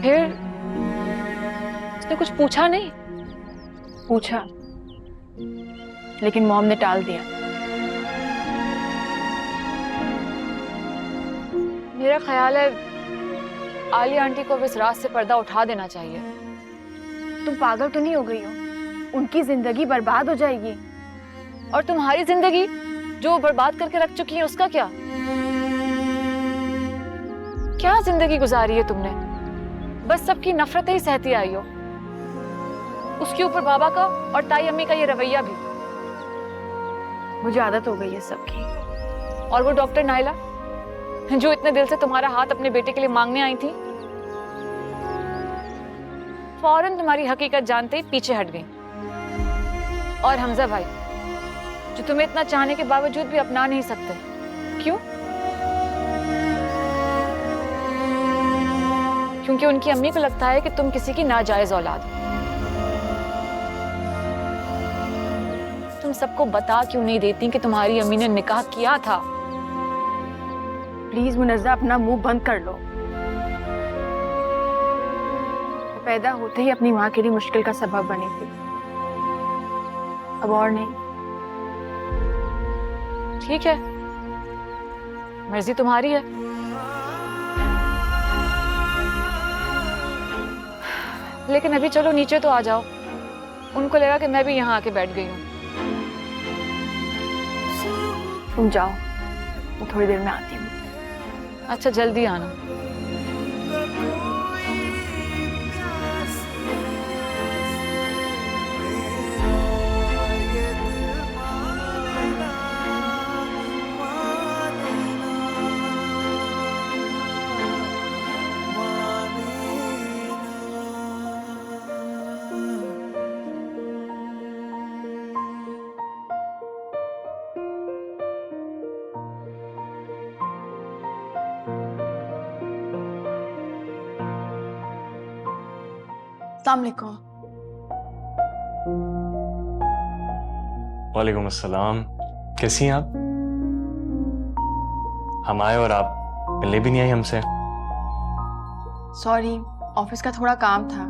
फिर उसने कुछ पूछा नहीं? पूछा, लेकिन मॉम ने टाल दिया। मेरा ख्याल है आलिया आंटी को अब इस रात से पर्दा उठा देना चाहिए। तुम पागल तो नहीं हो गई हो? उनकी जिंदगी बर्बाद हो जाएगी। और तुम्हारी जिंदगी जो वो बर्बाद करके रख चुकी है उसका क्या? क्या जिंदगी गुजारी है तुमने? बस सबकी नफरतें ही सहती आई हो। उसके ऊपर बाबा का और ताई अम्मी का ये रवैया भी। मुझे आदत हो गई है सबकी। और वो डॉक्टर नाइला जो इतने दिल से तुम्हारा हाथ अपने बेटे के लिए मांगने आई थी, फौरन तुम्हारी हकीकत जानते ही पीछे हट गई। और हमजा भाई जो तुम्हें इतना चाहने के बावजूद भी अपना नहीं सकते, क्यों? क्योंकि उनकी अम्मी को लगता है कि तुम किसी की नाजायज औलाद हो। तुम सबको बता क्यों नहीं देती कि तुम्हारी अम्मी ने निकाह किया था? प्लीज मुनज़्ज़ा, अपना मुंह बंद कर लो। पैदा होते ही अपनी माँ के लिए मुश्किल का सबब बनी थी, अब और नहीं। ठीक है, मर्जी तुम्हारी है। लेकिन अभी चलो नीचे तो आ जाओ। उनको लगा कि मैं भी यहाँ आके बैठ गई हूँ। तुम जाओ, मैं थोड़ी देर में आती हूँ। अच्छा, जल्दी आना। अस्सलाम वालेकुम। वालेकुम अस्सलाम। कैसी हैं आप? हम आए और आप मिलने भी नहीं आई हमसे। सॉरी, ऑफिस का थोड़ा काम था।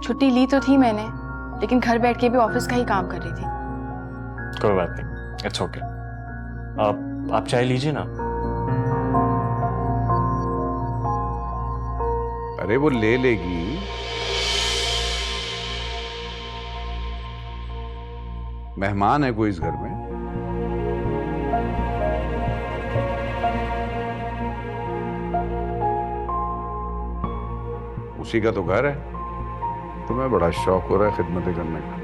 छुट्टी ली तो थी मैंने, लेकिन घर बैठ के भी ऑफिस का ही काम कर रही थी। कोई बात नहीं, इट्स ओके। आप चाय लीजिए ना। अरे वो ले लेगी। मेहमान है कोई इस घर में? उसी का तो घर है। तुम्हें बड़ा शौक हो रहा है खिदमतें करने का।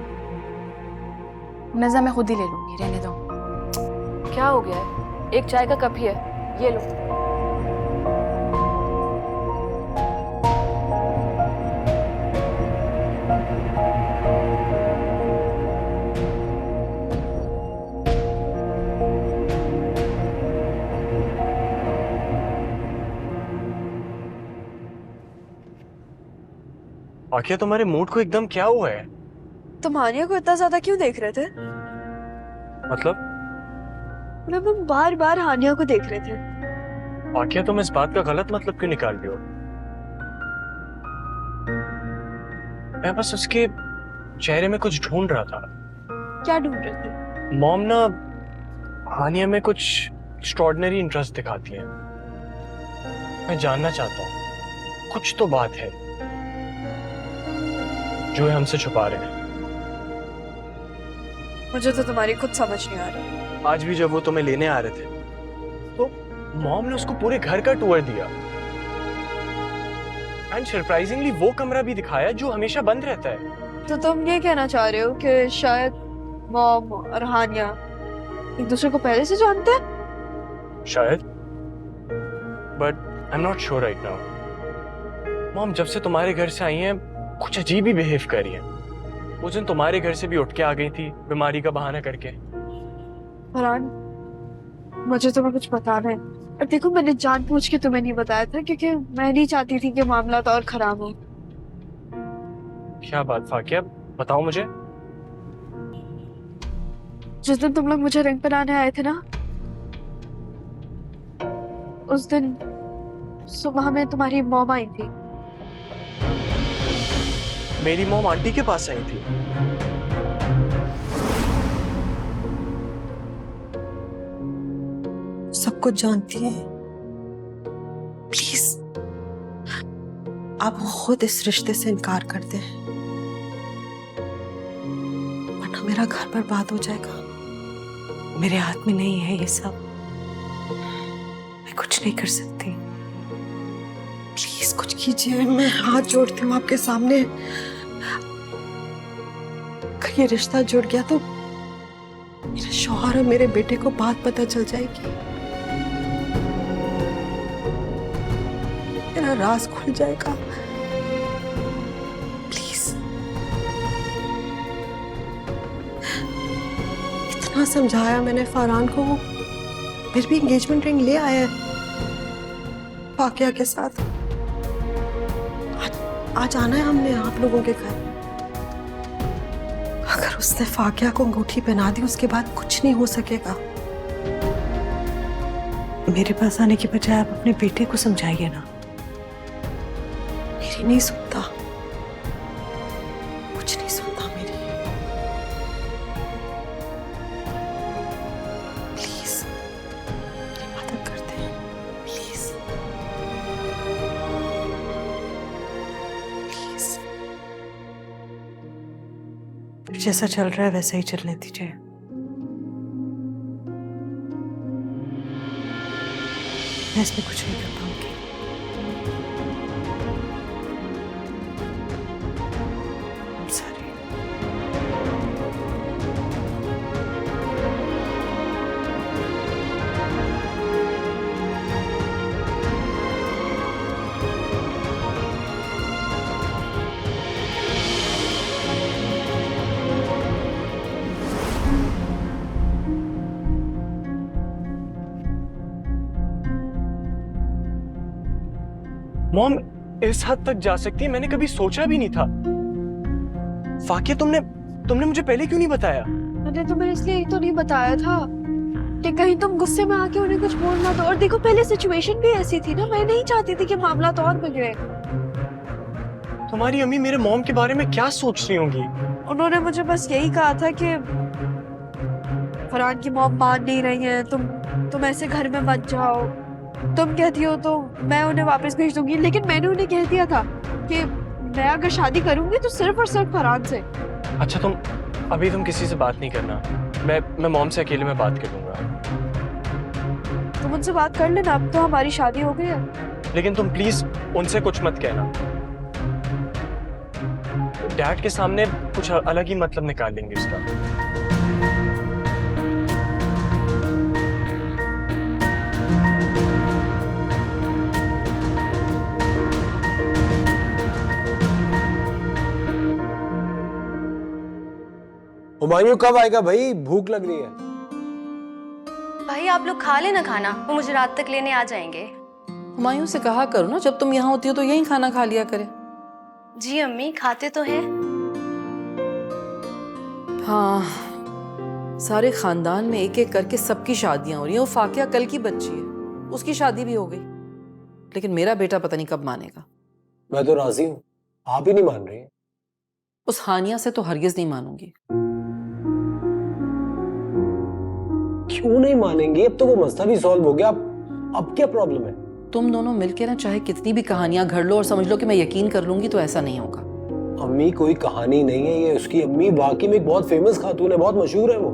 मुनज़्ज़ा, मैं खुद ही ले लूंगी, रहने दो। क्या हो गया है? एक चाय का कप ही है, ये लो। आखिर तुम्हारे मूड को एकदम क्या हुआ है? तुम हानिया को इतना ज्यादा क्यों देख रहे थे? मतलब हम बार बार हानिया को देख रहे थे। आखिर तुम इस बात का गलत मतलब क्यों निकाल रही हो? मैं बस उसके चेहरे में कुछ ढूंढ रहा था। क्या ढूंढ रहे थे? मॉम ना हानिया में कुछ एक्स्ट्रॉर्डिनरी इंटरेस्ट दिखाती है। मैं जानना चाहता हूँ, कुछ तो बात है जो हमसे छुपा रहे हैं। मुझे तो तुम्हारी खुद समझ नहीं आ रही। आज भी जब वो तुम्हें लेने आ रहे थे तो मॉम ने उसको पूरे घर का टूर दिया एंड सरप्राइजिंगली वो कमरा भी दिखाया जो हमेशा बंद रहता है। तो तुम ये कहना चाह रहे हो कि शायद मॉम और हानिया एक दूसरे को पहले से जानते हैं? शायद, but I am not sure right now. Mom जब से तुम्हारे घर से आई हैं कुछ अजीब ही बिहेव कर रही है। उस दिन तुम्हारे घर से भी उठ के आ गई थी बीमारी का बहाना करके। फरहान, मुझे तुम्हें कुछ बताना है। और देखो, मैंने जानबूझ के तुम्हें नहीं बताया था क्योंकि मैं नहीं चाहती थी कि मामला तो और खराब हो। क्या बात फाकिया, बताओ मुझे। जिस दिन तुम लोग मुझे रिंग बनाने आए थे ना, उस दिन सुबह में तुम्हारी मॉम आई थी। मेरी मॉम आंटी के पास आई थी। सब कुछ जानती है। प्लीज आप खुद इस रिश्ते से इनकार कर दें, वरना मेरा घर बर्बाद हो जाएगा। मेरे हाथ में नहीं है ये सब, मैं कुछ नहीं कर सकती। प्लीज कुछ कीजिए, मैं हाथ जोड़ती हूँ आपके सामने। अगर ये रिश्ता जुड़ गया तो मेरे शौहर और मेरे बेटे को बात पता चल जाएगी, मेरा राज खुल जाएगा। प्लीज, इतना समझाया मैंने फरहान को, वो फिर भी एंगेजमेंट रिंग ले आया है फाकिया के साथ। आज आना है हमने आप लोगों के घर। अगर उसने फाकिया को अंगूठी पहना दी, उसके बाद कुछ नहीं हो सकेगा। मेरे पास आने की बजाय आप अपने बेटे को समझाइए ना। मेरी नहीं सुनता, कुछ नहीं सुनता मेरी। प्लीज मेरी मदद कर दे, प्लीज प्लीज। जैसा चल रहा है वैसा ही चलने दीजिए। मैं इसमें कुछ नहीं कर पाऊंगी। I'm sorry. मॉम इस हद तक जा सकती है, मैंने कभी सोचा भी नहीं था। फाकिया तुमने मुझे पहले क्यों नहीं बताया? मैंने तुम्हें इसलिए तो नहीं बताया था कि कहीं तुम गुस्से में आके उन्हें कुछ बोल ना दो। और देखो पहले सिचुएशन भी ऐसी थी ना, मैं नहीं चाहती थी कि मामला तो और बिगड़े। तुम्हारी अम्मी मेरे मॉम के बारे में क्या सोच रही होंगी? उन्होंने मुझे बस यही कहा था कि फरहान की मॉम मान नहीं रही है, तुम ऐसे घर में मत जाओ, तुम कहती हो तो मैं उन्हें वापस भेज दूंगी। लेकिन मैंने उन्हें कह दिया था कि मैं अगर शादी करूंगी तो सिर्फ और सिर्फ फरहान से। अच्छा तुम किसी से बात नहीं करना, मैं मॉम से अकेले में बात कर लूंगा। तुम उनसे बात कर लेना, अब तो हमारी शादी हो गई है। लेकिन तुम प्लीज उनसे कुछ मत कहना, डैड के सामने कुछ अलग ही मतलब निकाल लेंगे उसका। हुमायूं कब आएगा भाई, भूख लग रही है। भाई आप लोग खा लेना खाना, वो मुझे रात तक लेने आ जाएंगे। हुमायूं से कहा करो ना, जब तुम यहाँ होती हो तो यहीं खाना खा लिया करे। जी अम्मी खाते तो हैं। हाँ, सारे खानदान में एक एक करके सबकी शादियां हो रही हैं। वो फाकिया कल की बच्ची है, उसकी शादी भी हो गई, लेकिन मेरा बेटा पता नहीं कब मानेगा। मैं तो राजी हूँ, आप ही नहीं मान रही। उस हानिया से तो हरगिज नहीं मानूंगी। क्यों नहीं मानेंगी? अब तो वो मसला भी सॉल्व हो गया, अब क्या प्रॉब्लम है? तुम दोनों मिलके ना चाहे कितनी भी कहानियां घड़ लो और समझ लो कि मैं यकीन कर लूंगी, तो ऐसा नहीं होगा। अम्मी कोई कहानी नहीं है ये, उसकी अम्मी वाकई में एक बहुत फेमस खातून है, बहुत मशहूर है वो।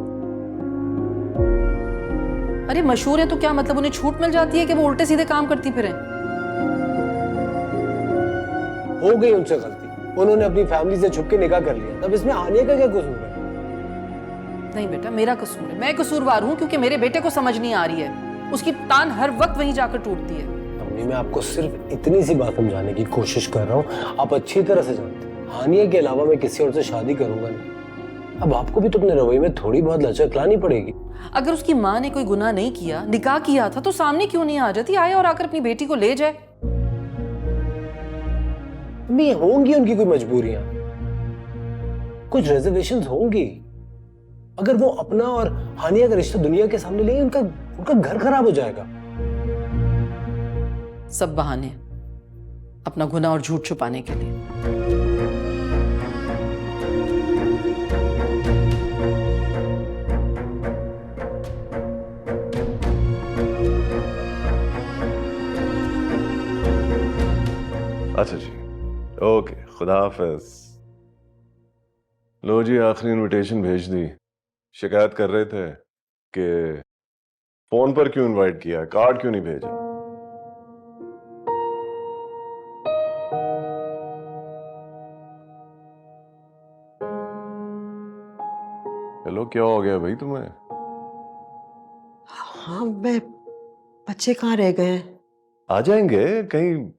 अरे मशहूर है तो क्या मतलब उन्हें छूट मिल जाती है कि वो उल्टे सीधे काम करती फिरें? हो गई उनसे गलती, उन्होंने अपनी फैमिली से छुप के निकाह कर लिया, तब इसमें हानिया का क्या कसूर है? नहीं बेटा, मेरा कसूर है, मैं कसूरवार हूँ, क्योंकि मेरे बेटे को समझ नहीं आ रही है। उसकी तान हर वक्त वहीं जाकर टूटती है। अम्मी मैं आपको सिर्फ इतनी सी बात समझाने की कोशिश कर रहा हूँ, आप अच्छी तरह से जानते हैं हानिया के अलावा मैं किसी और से शादी करूंगा नहीं। अब आपको भी तो अपने रवैये में थोड़ी बहुत लचक लानी पड़ेगी। अगर उसकी माँ ने कोई गुनाह नहीं किया, निकाह किया था, तो सामने क्यों नहीं आ जाती? आए और आकर अपनी बेटी को ले जाए। अम्मी होंगी उनकी कोई मजबूरियां, कुछ रिजर्वेशंस होंगी। अगर वो अपना और हानिया का रिश्ता दुनिया के सामने ले, उनका घर खराब हो जाएगा। सब बहाने, अपना गुनाह और झूठ छुपाने के लिए। अच्छा जी, ओके, खुदा हाफिज। लो जी, आखिरी इनविटेशन भेज दी। शिकायत कर रहे थे कि फोन पर क्यों इनवाइट किया, कार्ड क्यों नहीं भेजा। हेलो, क्या हो गया भाई तुम्हें? हाँ, मैं बच्चे कहाँ रह गए हैं? आ जाएंगे, कहीं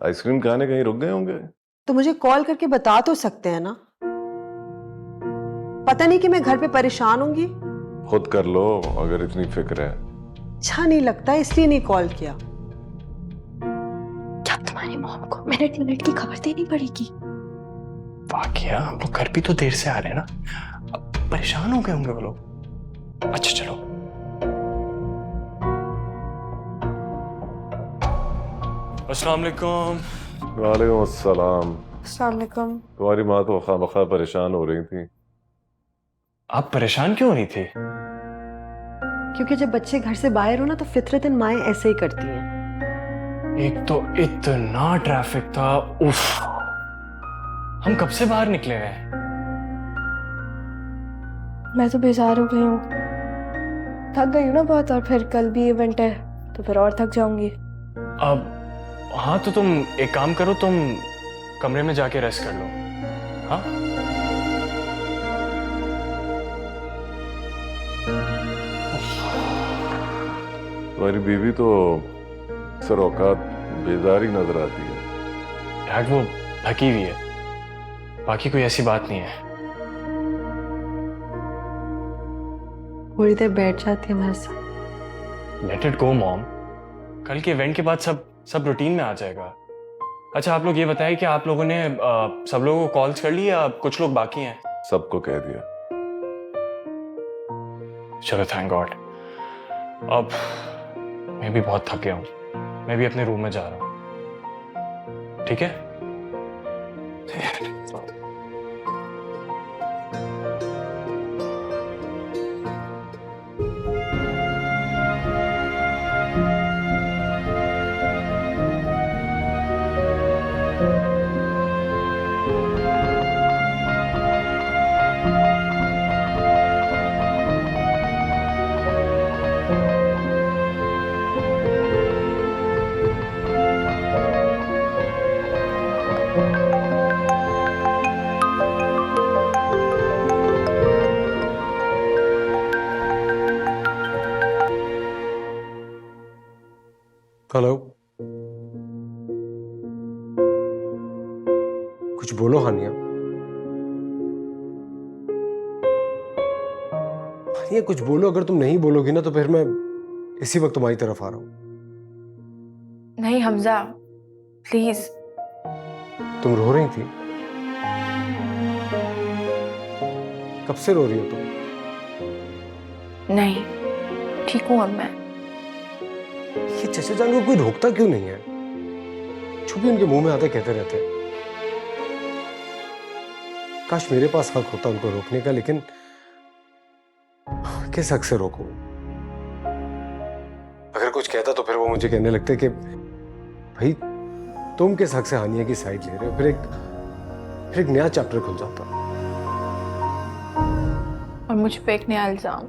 आइसक्रीम खाने कहीं रुक गए होंगे। तो मुझे कॉल करके बता तो सकते हैं ना। पता नहीं कि मैं घर पे परेशान होंगी। खुद कर लो अगर इतनी फिक्र है। अच्छा नहीं लगता इसलिए नहीं कॉल किया। क्या तुम्हारी मॉम को मिनट की खबर देनी पड़ेगी? वाकया हम लोग घर भी तो देर से आ रहे हैं ना, अब परेशान हो गए होंगे वो लोग। अच्छा चलो। अस्सलाम वालेकुम। वालेकुम अस्सलाम। अस्सलाम वालेकुम। तुम्हारी माँ तो खामखा परेशान हो रही थी। आप परेशान क्यों हो रही थी? क्योंकि जब बच्चे घर से बाहर हो ना तो फितरतन माएं ऐसे ही करती हैं। एक तो इतना ट्रैफिक था, उफ। हम कब से बाहर निकले हुए हैं। मैं तो बेजार हो गई हूँ, थक गई हूँ ना बहुत, और फिर कल भी इवेंट है तो फिर और थक जाऊंगी। अब हाँ, तो तुम एक काम करो, तुम कमरे में जाके रेस्ट कर लो। हाँ, तुम्हारी बीवी तो सर औकात बेजारी नजर आती है। यार वो थकी हुई है, बाकी कोई ऐसी बात नहीं है। थोड़ी देर बैठ जाती है हमारे साथ। लेट इट गो मॉम, कल के इवेंट के बाद सब रूटीन में आ जाएगा। अच्छा आप लोग ये बताएं कि आप लोगों ने सब लोगों को कॉल्स कर ली या कुछ लोग बाकी हैं? सबको कह दिया। चलो थैंक गॉड। अब मैं भी बहुत थक गया हूँ, मैं भी अपने रूम में जा रहा हूँ। ठीक है? हेलो, कुछ बोलो हानिया। हानिया कुछ बोलो, अगर तुम नहीं बोलोगी ना तो फिर मैं इसी वक्त तुम्हारी तरफ आ रहा हूं। नहीं हमजा, प्लीज। तुम रो रही थी? कब से रो रही हो तुम? नहीं, ठीक हूँ अब मैं। ये चचा जान को कोई रोकता क्यों नहीं है? जो भी उनके मुंह में आते कहते रहते हैं। काश मेरे पास हक होता उनको रोकने का, लेकिन किस हक से रोकूं? अगर कुछ कहता तो फिर वो मुझे कहने लगते कि भाई तुम किस हक से हानिया की साइड ले रहे हो। फिर एक नया चैप्टर खुल जाता। और मुझ पे एक नया इल्जाम।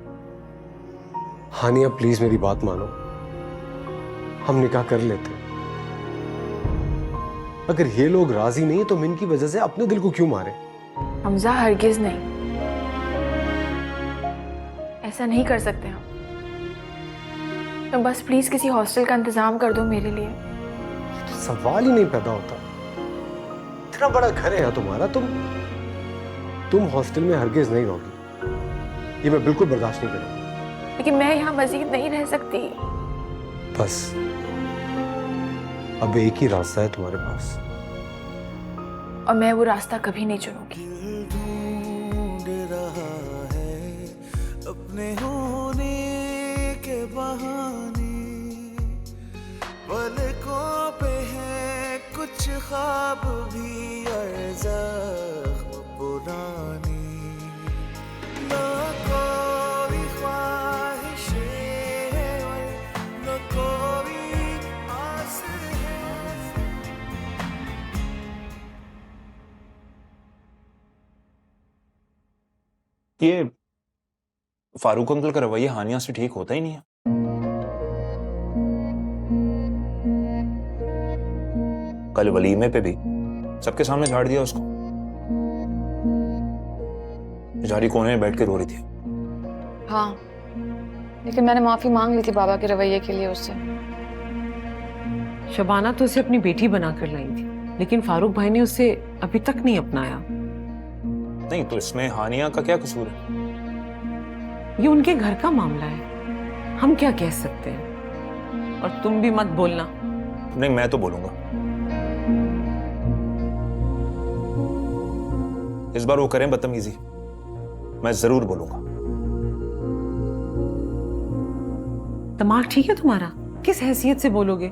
हानिया प्लीज मेरी बात मानो, हम निकाह कर लेते। अगर ये लोग राजी नहीं तो हम इनकी वजह से अपने दिल को क्यों मारे? हमजा हरगिज नहीं, ऐसा नहीं कर सकते हम। तुम बस प्लीज किसी हॉस्टल का इंतजाम कर दो मेरे लिए। तो सवाल ही नहीं पैदा होता। इतना बड़ा घर है यहाँ तुम्हारा, तुम हॉस्टल में हरगिज नहीं रहोगी। ये मैं बिल्कुल बर्दाश्त नहीं करूंगा। लेकिन मैं यहाँ मजीद नहीं रह सकती। बस अब एक ही रास्ता है तुम्हारे पास, और मैं वो रास्ता कभी नहीं चुनूंगी। ढूंढ रहा है अपने होने के बहाने, पलकों पे है कुछ ख्वाब भी और ज़ख्म पुरानी। ना कोई ख्वाहिशें हैं और न कोई आस है, ये फारूक अंकल का रवैया हानिया से ठीक होता ही नहीं है। कल वलीमे पे भी सबके सामने झाड़ दिया उसको। बेचारी कोने में बैठ के रो रही थी। हाँ, लेकिन मैंने माफी मांग ली थी बाबा के रवैये के लिए उससे। शबाना तो उसे अपनी बेटी बनाकर लाई थी, लेकिन फारूक भाई ने उसे अभी तक नहीं अपनाया। नहीं तो इसमें हानिया का क्या कसूर है? ये उनके घर का मामला है, हम क्या कह सकते हैं। और तुम भी मत बोलना। नहीं, मैं तो बोलूंगा। इस बार वो करें बदतमीजी, मैं जरूर बोलूंगा। दिमाग ठीक है तुम्हारा? किस हैसियत से बोलोगे?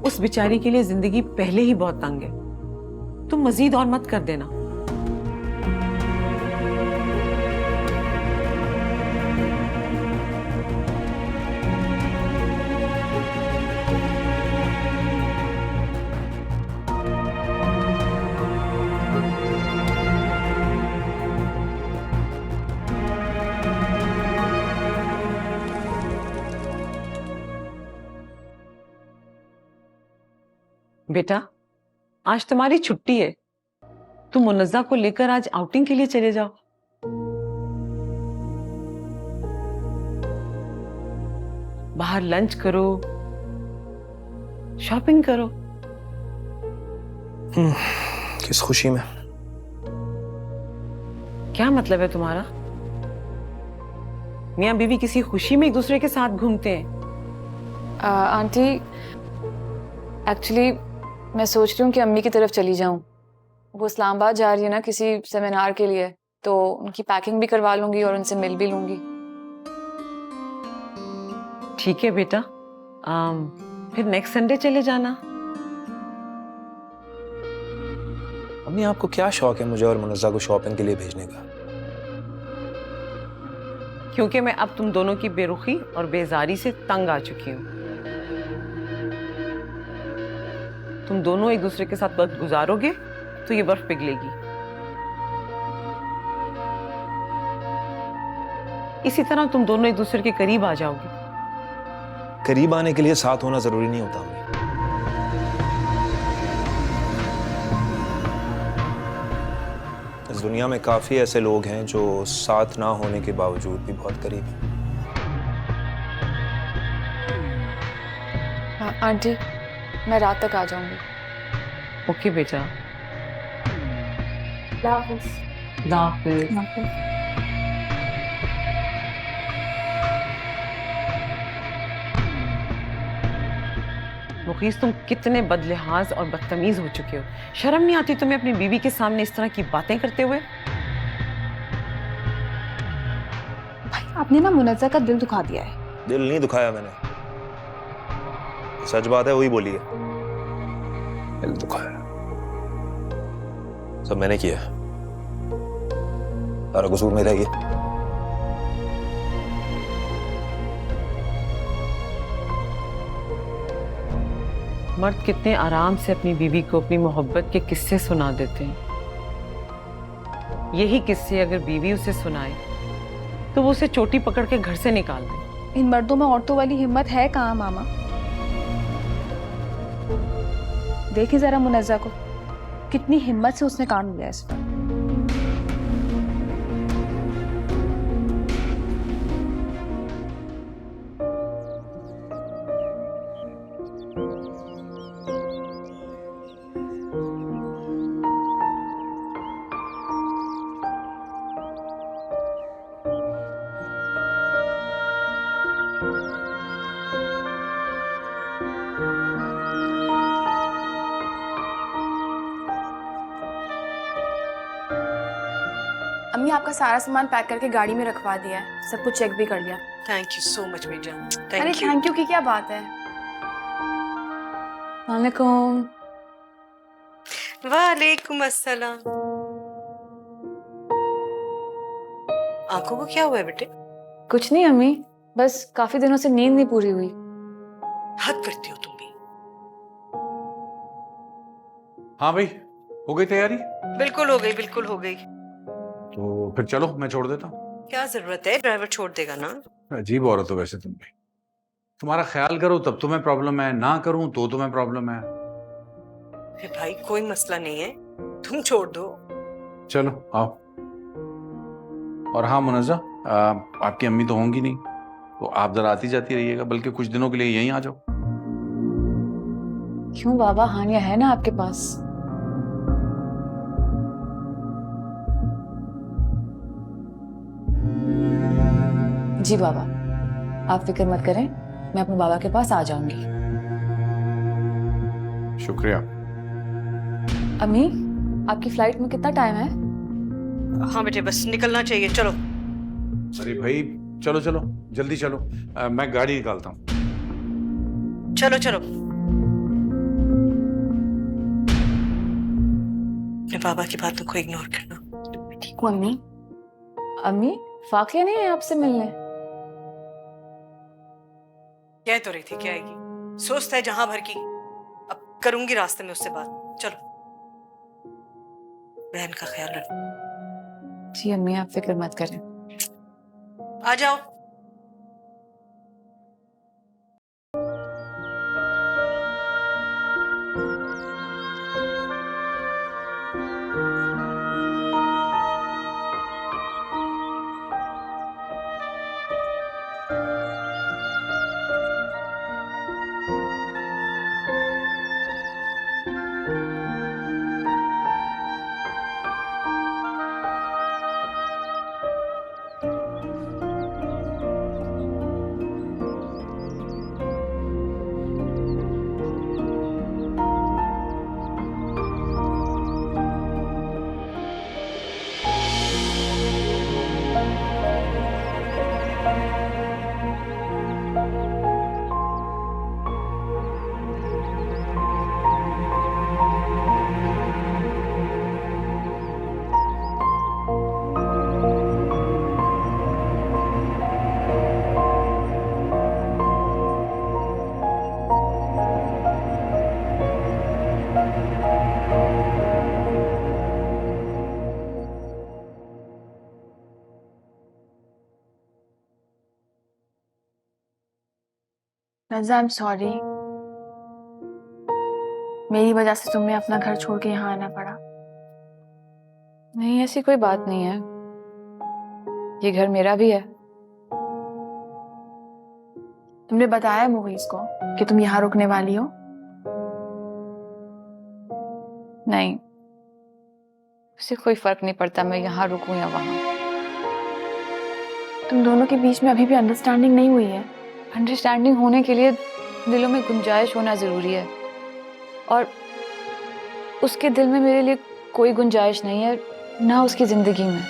उस बेचारी के लिए जिंदगी पहले ही बहुत तंग है, तुम मजीद और मत कर देना। बेटा, आज तुम्हारी छुट्टी है, तुम मुनज्जा को लेकर आज आउटिंग के लिए चले जाओ। बाहर लंच करो, शॉपिंग करो। किस खुशी में? क्या मतलब है तुम्हारा? मियां बीवी किसी खुशी में एक दूसरे के साथ घूमते हैं? आंटी, एक्चुअली मैं सोच रही हूँ कि अम्मी की तरफ चली जाऊँ। वो इस्लामाबाद जा रही है ना किसी सेमिनार के लिए, तो उनकी पैकिंग भी करवा लूंगी और उनसे मिल भी लूंगी। ठीक है बेटा, फिर नेक्स्ट संडे चले जाना। अम्मी, आपको क्या शौक है मुझे और मुनज्जा को शॉपिंग के लिए भेजने का? क्योंकि मैं अब तुम दोनों की बेरुखी और बेजारी से तंग आ चुकी हूँ। तुम दोनों एक दूसरे के साथ वक्त गुजारोगे तो ये बर्फ पिघलेगी। इसी तरह तुम दोनों एक दूसरे के करीब आ जाओगे। करीब आने के लिए साथ होना जरूरी नहीं होता अम्मी। इस दुनिया में काफी ऐसे लोग हैं जो साथ ना होने के बावजूद भी बहुत करीब हैं। हाँ, आंटी, मैं रात तक आ जाऊंगी। ओके बेटा। मुखीस, तुम कितने बदलिहाज और बदतमीज हो चुके हो। शर्म नहीं आती तुम्हें अपनी बीवी के सामने इस तरह की बातें करते हुए? भाई, आपने ना मुनज्जा का दिल दुखा दिया है। दिल नहीं दुखाया मैंने, सच बात है, वही बोली है। दिल दुखाया सब मैंने किया, सारा कसूर मेरा ही है। मर्द कितने आराम से अपनी बीवी को अपनी मोहब्बत के किस्से सुना देते हैं। यही किस्से अगर बीवी उसे सुनाए तो वो उसे चोटी पकड़ के घर से निकाल दे। इन मर्दों में औरतों वाली हिम्मत है कहाँ मामा? देखिए जरा मुनज्जा को, कितनी हिम्मत से उसने काम लिया इस पर। अम्मी, आपका सारा सामान पैक करके गाड़ी में रखवा दिया है, सब कुछ चेक भी कर लिया। थैंक यू सो मच बेटा। अरे थैंक यू की क्या बात है? वालेकुम। वालेकुम अस्सलाम। आंखों को क्या हुआ है बेटे? कुछ नहीं अम्मी, बस काफी दिनों से नींद नहीं पूरी हुई। हद करती हो तुम भी। हाँ भाई, हो गई तैयारी? बिल्कुल हो गई, बिल्कुल हो गई। तो फिर चलो, मैं छोड़ देता हूँ। क्या जरूरत है, ड्राइवर छोड़ देगा ना। अजीब औरत हो वैसे तुम भी। तुम्हारा ख्याल करूँ तब तुम्हें प्रॉब्लम है, ना करूँ तो तुम्हें प्रॉब्लम है। अरे भाई कोई मसला नहीं है, तुम छोड़ दो। चलो आओ। और हाँ मुनज़्ज़ा, आपकी अम्मी तो होंगी नहीं, तो आप जरा आती जाती रहिएगा, बल्कि कुछ दिनों के लिए यहीं आ जाओ। क्यों बाबा, हानिया है ना आपके पास? जी बाबा, आप फिक्र मत करें, मैं अपने बाबा के पास आ जाऊंगी। शुक्रिया। अम्मी, आपकी फ्लाइट में कितना टाइम है? हाँ बेटे, बस निकलना चाहिए, चलो। अरे भाई चलो चलो, जल्दी चलो। मैं गाड़ी निकालता हूँ। चलो चलो। अपने बाबा की बातों को इग्नोर करना। ठीक हूँ अम्मी। अम्मी, फाकिया नहीं है आपसे मिलने? कह तो रही थी क्या आएगी, सोचता है जहां भर की। अब करूंगी रास्ते में उससे बात। चलो, बहन का ख्याल रखना। जी अम्मी, आप फिक्र मत करें। आ जाओ। रज़ा, आई एम सॉरी, मेरी वजह से तुम्हें अपना घर छोड़ के यहाँ आना पड़ा। नहीं, ऐसी कोई बात नहीं है, ये घर मेरा भी है। तुमने बताया मुगीस को कि तुम यहाँ रुकने वाली हो? नहीं, उसे कोई फर्क नहीं पड़ता मैं यहाँ रुकूं या वहां। तुम दोनों के बीच में अभी भी अंडरस्टैंडिंग नहीं हुई है? अंडरस्टैंडिंग होने के लिए दिलों में गुंजाइश होना जरूरी है, और उसके दिल में मेरे लिए कोई गुंजाइश नहीं है, ना उसकी जिंदगी में।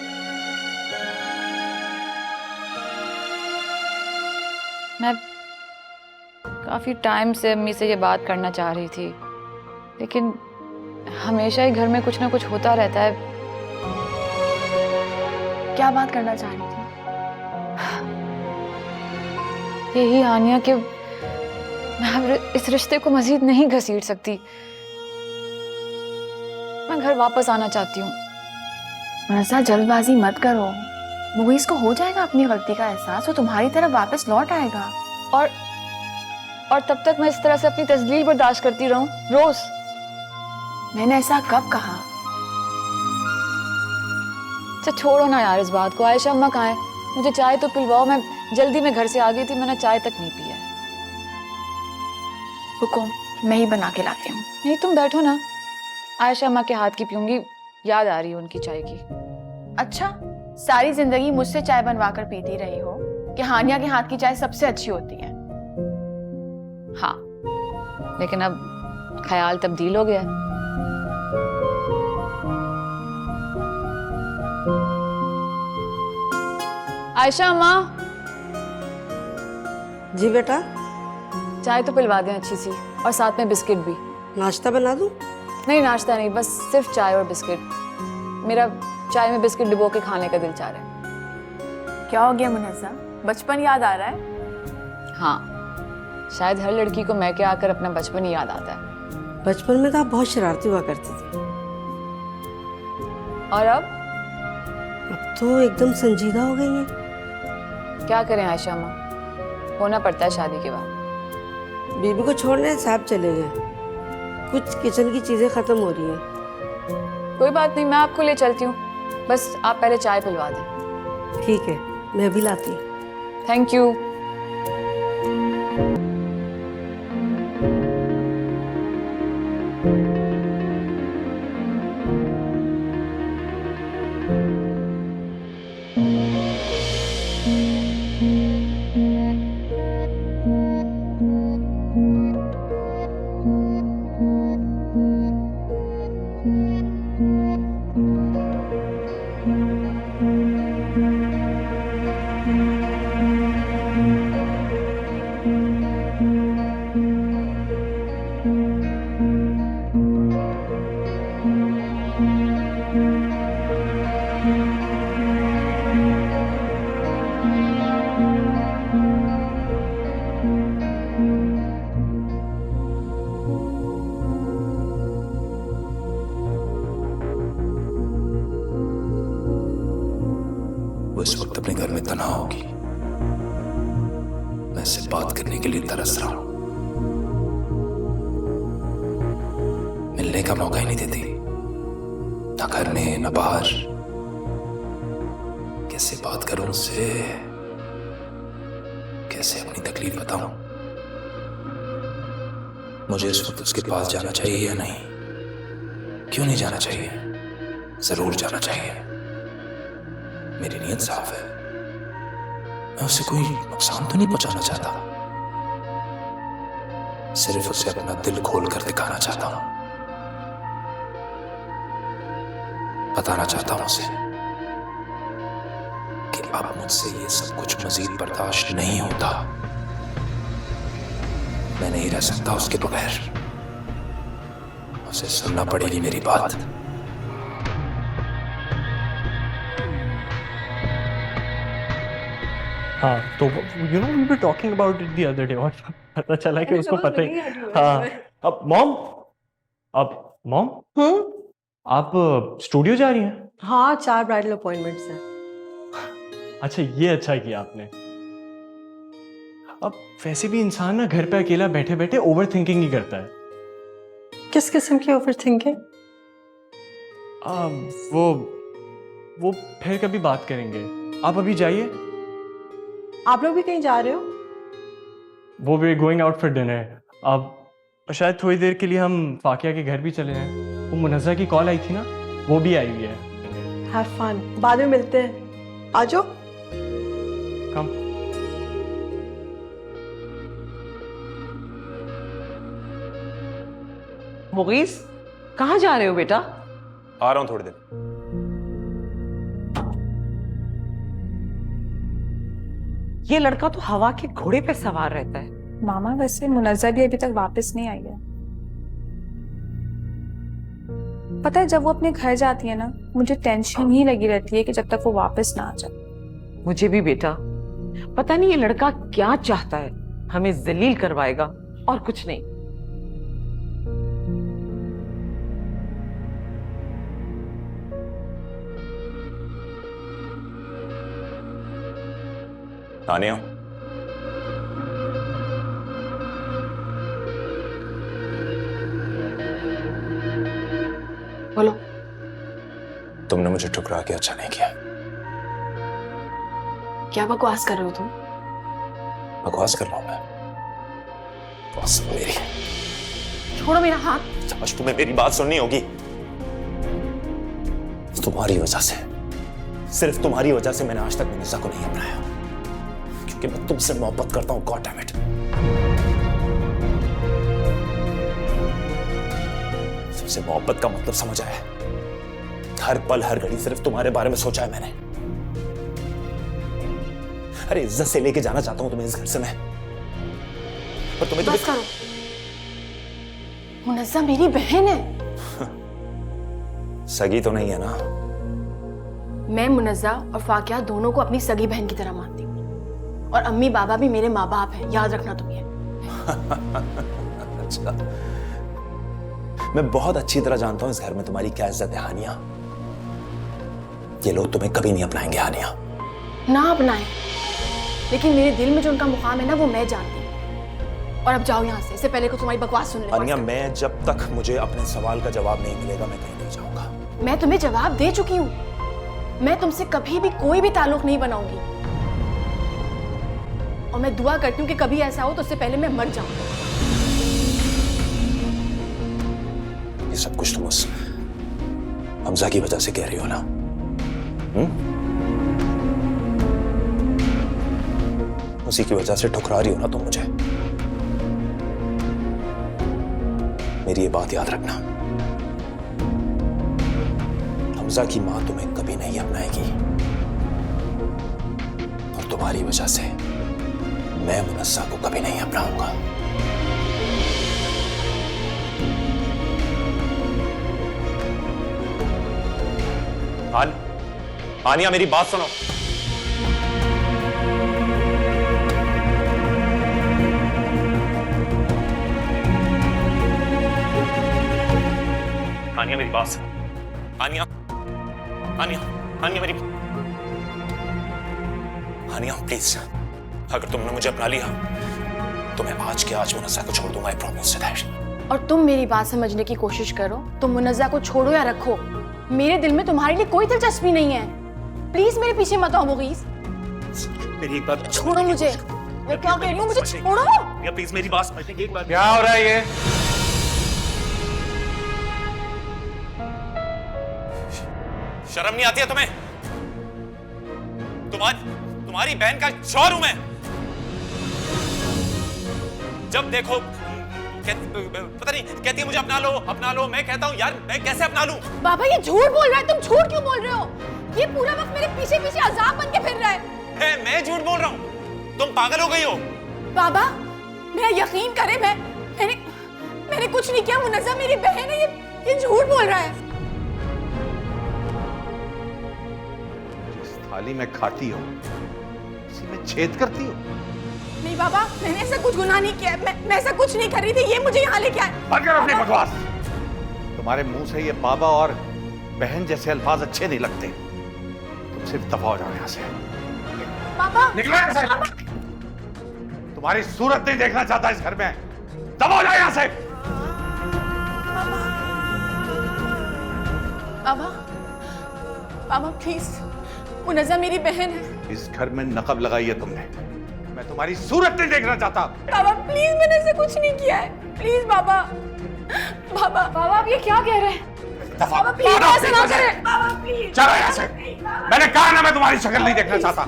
मैं काफी टाइम से अम्मी से ये बात करना चाह रही थी, लेकिन हमेशा ही घर में कुछ ना कुछ होता रहता है। क्या बात करना चाह रही थी? यही हानिया कि मैं अब इस रिश्ते को मजीद नहीं घसीट सकती। मैं घर वापस आना चाहती हूँ। रज़ा, जल्दबाजी मत करो, मुगीस को हो जाएगा अपनी गलती का एहसास, वो तुम्हारी तरफ वापस लौट आएगा। और तब तक मैं इस तरह से अपनी तस्लील बर्दाश्त करती रहूं रोज? मैंने ऐसा कब कहा? अच्छा छोड़ो ना यार इस बात को। आयशा अम्मा कहाँ है? मुझे चाय तो पिलवाओ, मैं जल्दी में घर से आ गई थी, मैंने चाय तक नहीं पिया है। रुको, मैं ही बना के लाती हूँ। नहीं, तुम बैठो ना, आयशा अम्मा के हाथ की पीऊंगी, याद आ रही है उनकी चाय की। अच्छा, सारी जिंदगी मुझसे चाय बनवा कर पीती रही हो कि हानिया के हाथ की चाय सबसे अच्छी होती है? हाँ, लेकिन अब ख्याल तब्दील हो गया है। आयशा अम्मा। जी बेटा। चाय तो पिलवा दें अच्छी सी, और साथ में बिस्किट भी। नाश्ता बना दूं? नहीं, नाश्ता नहीं, बस सिर्फ चाय और बिस्किट। मेरा चाय में बिस्किट डिबो के खाने का दिल चाह रहा है। क्या हो गया मुनज़्ज़ा, बचपन याद आ रहा है? हाँ, शायद हर लड़की को मैं के आकर अपना बचपन ही याद आता है। बचपन में तो आप बहुत शरारती हुआ करती थी। और अब अब तो एकदम संजीदा हो गई है। क्या करें आयशा अम्मा, होना पड़ता है शादी के बाद। बीबी को छोड़ने साहब चले गए, कुछ किचन की चीजें खत्म हो रही हैं। कोई बात नहीं, मैं आपको ले चलती हूँ, बस आप पहले चाय पिलवा दें। ठीक है, मैं भी लाती हूँ। Thank you. वो इस वक्त अपने घर में तन्हा होगी, मैं इससे बात करने के लिए तरस रहा हूं। मिलने का मौका ही नहीं देती, ना घर में ना बाहर। कैसे बात करूं उससे, कैसे अपनी तकलीफ बताऊं? मुझे इस वक्त उसके पास जाना चाहिए या नहीं? क्यों नहीं जाना चाहिए? जरूर जाना चाहिए। मेरी नीयत साफ है, मैं उसे कोई नुकसान तो नहीं पहुंचाना चाहता, सिर्फ उसे अपना दिल खोल कर दिखाना चाहता हूं, बताना चाहता हूं उसे कि अब मुझसे ये सब कुछ मजीद बर्दाश्त नहीं होता। मैं नहीं रह सकता उसके बगैर, उसे सुनना पड़ेगी मेरी बात। हाँ, तो you know we were talking about it the other day, और पता चला कि उसको पता ही। हाँ, अब मॉम आप स्टूडियो जा रही हैं? हाँ, 4 ब्राइडल अपॉइंटमेंट्स हैं। अच्छा, ये अच्छा किया आपने। अब वैसे भी इंसान ना घर पे अकेला बैठे बैठे ओवर थिंकिंग ही करता है। किस किस्म की ओवर थिंकिंग? वो फिर कभी बात करेंगे, आप अभी जाइए। आप लोग भी कहीं जा रहे हो? वो वे गोइंग आउट फॉर डिनर। अब शायद थोड़ी देर के लिए हम फाकिया के घर भी चले जाएं। वो मुनज़्ज़ा की कॉल आई थी ना, वो भी आई हुई है। हैव फन, बाद में मिलते हैं, आ जाओ। कम। मुगीस, कहाँ जा रहे हो बेटा? आ रहा हूँ थोड़ी देर। ये लड़का तो हवा के घोड़े पे सवार रहता है। मामा, वैसे मुनज़्ज़ा भी अभी तक वापस नहीं आई है। पता है, जब वो अपने घर जाती है ना, मुझे टेंशन ही लगी रहती है कि जब तक वो वापस ना आ जाए। मुझे भी बेटा, पता नहीं ये लड़का क्या चाहता है, हमें जलील करवाएगा और कुछ नहीं। तानिया, बोलो। तुमने मुझे ठुकरा के अच्छा नहीं किया। क्या बकवास कर रहे हो तुम? बकवास कर रहा हूं मैं? बस मेरी। छोड़ो मेरा हाथ। आज तुम्हें मेरी बात सुननी होगी। तुम्हारी वजह से, सिर्फ तुम्हारी वजह से मैंने आज तक मुनज़्ज़ा को नहीं अपनाया, क्योंकि मैं तुमसे मोहब्बत करता हूं। God damn it. सबसे मोहब्बत का मतलब समझ आया। हर पल हर घड़ी सिर्फ तुम्हारे बारे में सोचा है मैंने। अरे इज्जत से लेके जाना चाहता हूं तुम्हें इस घर से मैं, पर तुम्हें बस करो। मुनज़्ज़ा मेरी बहन है। सगी तो नहीं है ना? मैं मुनज़्ज़ा और फाकिया दोनों को अपनी सगी बहन की तरह मानती हूँ, और अम्मी बाबा भी मेरे माँ बाप हैं, याद रखना तुम ये। अच्छा, मैं बहुत अच्छी तरह जानता हूं इस घर में तुम्हारी क्या इज्जत है हानिया, ये लोग तुम्हें कभी नहीं अपनाएंगे हानिया। ना अपनाए, लेकिन मेरे दिल में जो उनका मुकाम है ना, वो मैं जानती हूँ। और अब जाओ यहाँ से, इससे पहले को तुम्हारी बकवास सुन ले। हानिया, मैं जब तक मुझे अपने सवाल का जवाब नहीं मिलेगा मैं कहीं नहीं जाऊंगा। मैं तुम्हें जवाब दे चुकी हूँ। मैं तुमसे कभी भी कोई भी ताल्लुक नहीं बनाऊंगी, और मैं दुआ करती हूँ कि कभी ऐसा हो तो उससे पहले मैं मर जाऊं। ये सब कुछ तुम उस हमजा की वजह से कह रही हो ना? उसी की वजह से ठुकरा रही हो ना तुम मुझे? मेरी ये बात याद रखना, हमजा की मां तुम्हें कभी नहीं अपनाएगी, और तुम्हारी वजह से मैं मुनस्सा को कभी नहीं अपनाऊंगा। हानिया, मेरी बात सुनो। हानिया, मेरी बात सुनो। हानिया, हानिया, हानिया, मेरी हानिया, प्लीज, अगर तुमने मुझे अपना लिया तो मैं आज के आज मुनस्सा को छोड़ दूंगा। I promise you that. और तुम मेरी बात समझने की कोशिश करो, तुम मुनज़्ज़ा को छोड़ो या रखो, मेरे दिल में तुम्हारे लिए कोई दिलचस्पी नहीं है। प्लीज मेरे पीछे मत आओ मुगीस। मेरी एक बात छोड़ो मुझे, मैं क्या कह रही हूँ, मुझे छोड़ो। या प्लीज मेरी बात समझने की एक बार। क्या हो रहा है ये? शर्म नहीं आती है तुम्हें? तुम्हारी बहन का शौहर हूं मैं। जब देखो पता नहीं कहती है मुझे अपना लो। मैं कहता हूँ यार मैं कैसे अपना लूं? बाबा ये झूठ बोल रहा है, तुम झूठ क्यों बोल रहे हो? ये पूरा वक्त मेरे पीछे पीछे अजाब बन के फिर रहा है। मैं झूठ बोल रहा हूँ? तुम पागल हो गई हो? बाबा मेरा यकीन करे, मैंने कुछ नहीं किया। मुनज़्ज़ा मेरी बहन है, ये झूठ बोल रहा है। जिस थाली में खाती हो उसी में छेद करती हो। नहीं बाबा, मैंने ऐसा कुछ गुनाह नहीं किया। मैं ऐसा कुछ नहीं कर रही थी, ये मुझे यहाँ लेके आए। बंद करो अपनी बकवास। तुम्हारे मुंह से ये बाबा और बहन जैसे अल्फाज अच्छे नहीं लगते। तुम सिर्फ दफा हो जाओ यहाँ से। बाबा निकलो यहाँ से। तुम्हारी सूरत नहीं देखना चाहता इस घर में। दफा हो जाओ यहाँ से। बाबा प्लीज, मुनज़्ज़ा मेरी बहन है। इस घर में नकब लगाई है तुमने। मैं तुम्हारी सूरत नहीं देखना चाहता। बाबा प्लीज, मैंने ऐसा कुछ नहीं किया है। प्लीज बाबा। बाबा आप ये क्या कह रहे हैं? बाबा प्लीज ऐसा ना करें। बाबा प्लीज चलो यहाँ से। मैंने कहा ना मैं तुम्हारी शक्ल नहीं देखना चाहता।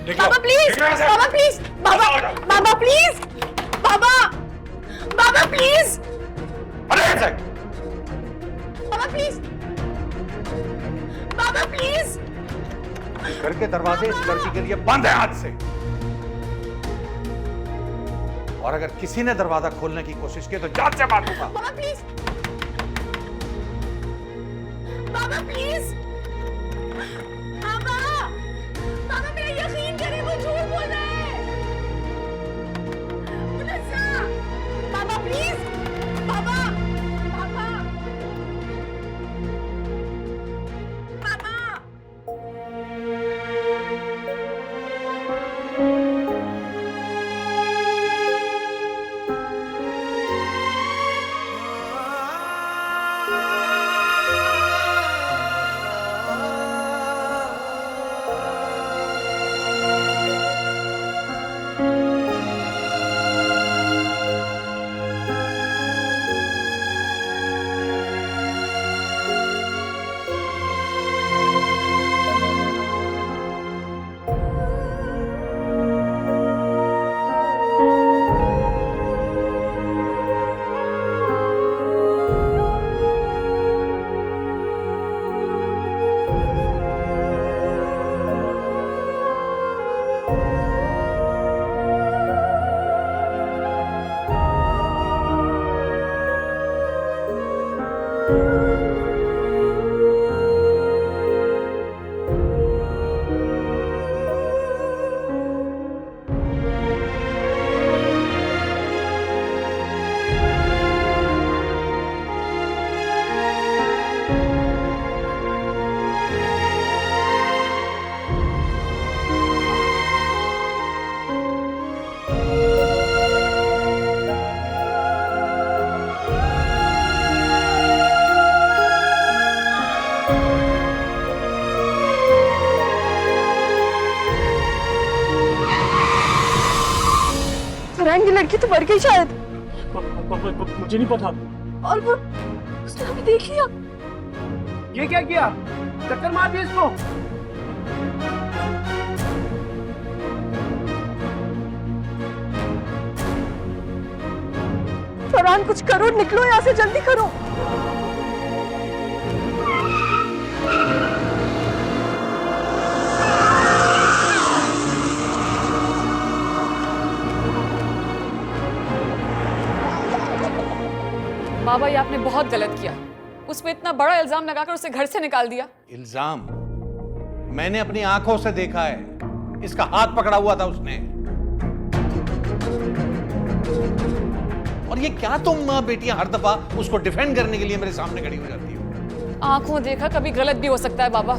बाबा प्लीज, बाबा प्लीज, बाबा प्लीज, बाबा प्लीज, अरे यहाँ से। बाबा प्लीज, बाबा प्लीज। घर के दरवाजे इस लड़की के लिए बंद है आज से, और अगर किसी ने दरवाजा खोलने की कोशिश की तो जान से मारूंगा। बाबा प्लीज, बाबा प्लीज, बाबा मेरा यकीन करें, वो झूठ बोल रहा है। मुनज़्ज़ा, बाबा प्लीज, बाबा। लड़की तो मर गई शायद। मुझे नहीं पता। और वो उसने हमें देख लिया। ये क्या किया? टक्कर मार दी इसको। फरहान कुछ करो, निकलो यहाँ से, जल्दी करो। बाबा ये आपने बहुत गलत किया, उस पे इतना बड़ा इल्जाम लगाकर उसे घर से निकाल दिया। इल्जाम? मैंने अपनी आंखों से देखा है, इसका हाथ पकड़ा हुआ था उसने। और ये क्या तुम माँ बेटियां हर दफा उसको डिफेंड करने के लिए मेरे सामने खड़ी हो जाती हो? आंखों देखा कभी गलत भी हो सकता है बाबा।